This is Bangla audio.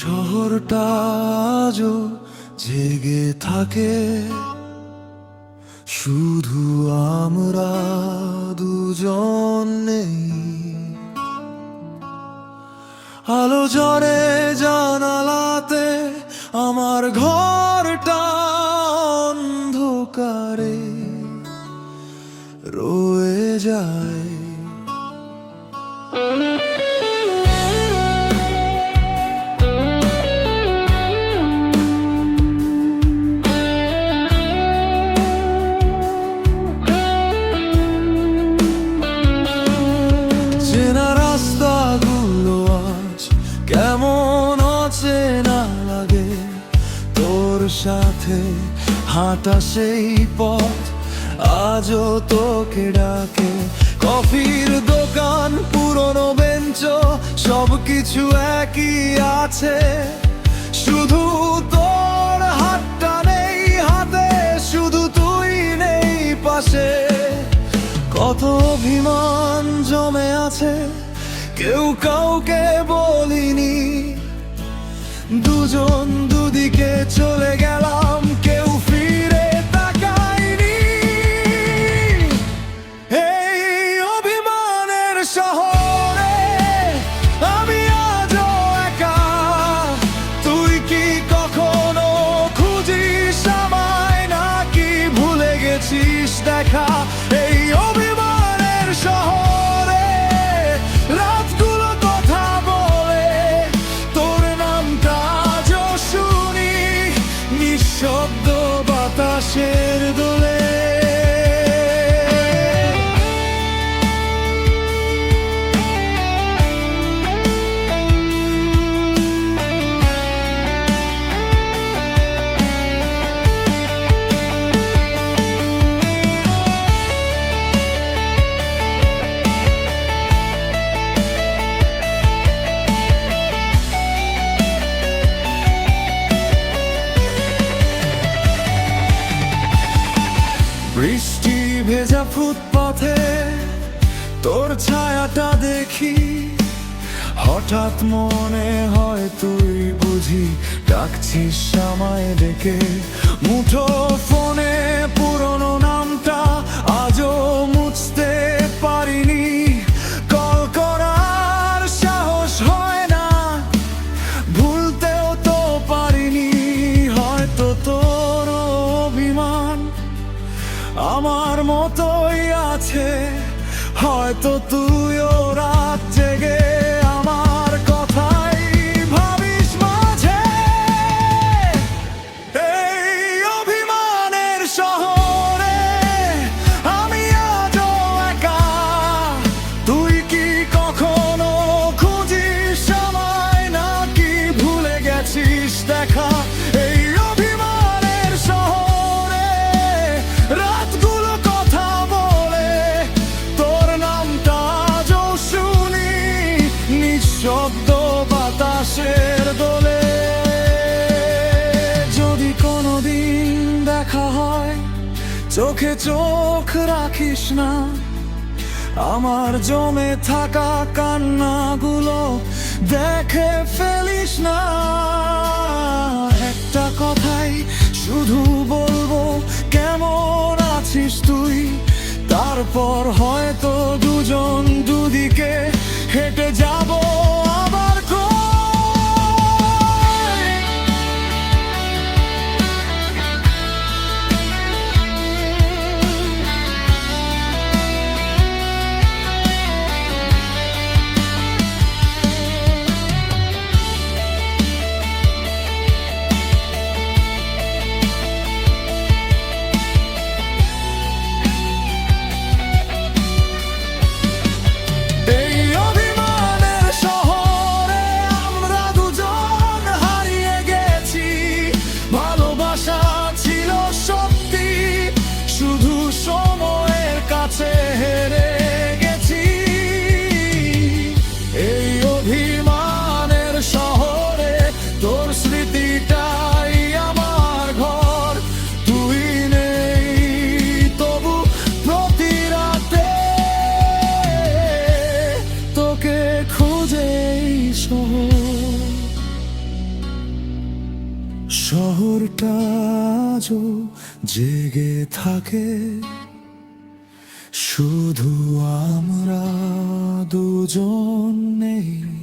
শহরটা আজও জেগে থাকে, শুধু আমরা দুজন নেই। আলো জ্বরে জানালাতে, আমার ঘরটা অন্ধকারে রয়ে যায়। চেনা রাস্তাগুলো আজ কেমন অচেনা লাগে, তোর সাথে হাঁটা সেই পথ আজও তোকে ডাকে। কফির দোকান, পুরনো বেঞ্চ, সবকিছু একই আছে, শুধু তোর হাতটা নেই হাতে, শুধু তুই নেই পাশে। কত অভিমান জমে আছে, কেউ কাউকে বলিনি, দুজন দুদিকে চলে গেলাম, কেউ ফিরে তাকায়নি। এই অভিমানের শহরে আমি আজও একা, তুই কি কখনো খুঁজিস আমায়, নাকি ভুলে গেছিস দেখা? এই অভিমানের শহরে রাতগুলো কথা বলে, তোর নামটা আজও শুনি নিঃশব্দ বাতাসের দোলে। বৃষ্টি ভেজা ফুটপাথে তোর ছায়াটা দেখি, হঠাৎ মনে হয় তুই বুঝি ডাকছিস আমায় ডেকে। মুঠো ফোনে পুরনো নামটা আজও মুছতে পারিনি, কল করার সাহস হয় না, ভুলতেও তো পারিনি। হয়তো তোর অভিমান আমার মতোই আছে, হয়তো তুইও রাত জেগে আমার কথাই ভাবিস মাঝে। এই অভিমানের শহরে আমি আজও একা, তুই কি কখনো খুঁজিস আমায়, নাকি ভুলে গেছিস দেখা? এই অভিমানের শহরে রাতগুলো কথা বলে, তোর নামটা আজও শুনি নিঃশব্দ বাতাসের দোলে। যদি কোনোদিন দেখা হয়, চোখে চোখ রাখিস না, আমার জমে থাকা কান্নাগুলো দেখে ফেলিস না। একটা কথাই শুধু বলবো, কেমন আছিস তুই? তারপর হয়তো দুজন দুদিকে হেঁটে যাব আবার কই। এই অভিমানের শহরে আমরা দুজন হারিয়ে গেছি, ভালোবাসা ছিল সত্যি, শুধু সময়ের কাছে হেরে গেছি। এই অভিমানের শহরে তোর স্মৃতিটাই আমার ঘর, তুই নেই তবু প্রতি রাতে তোকে খুঁজে এই শহর। শহরটা আজও জেগে থাকে, শুধু আমরা দুজন নেই।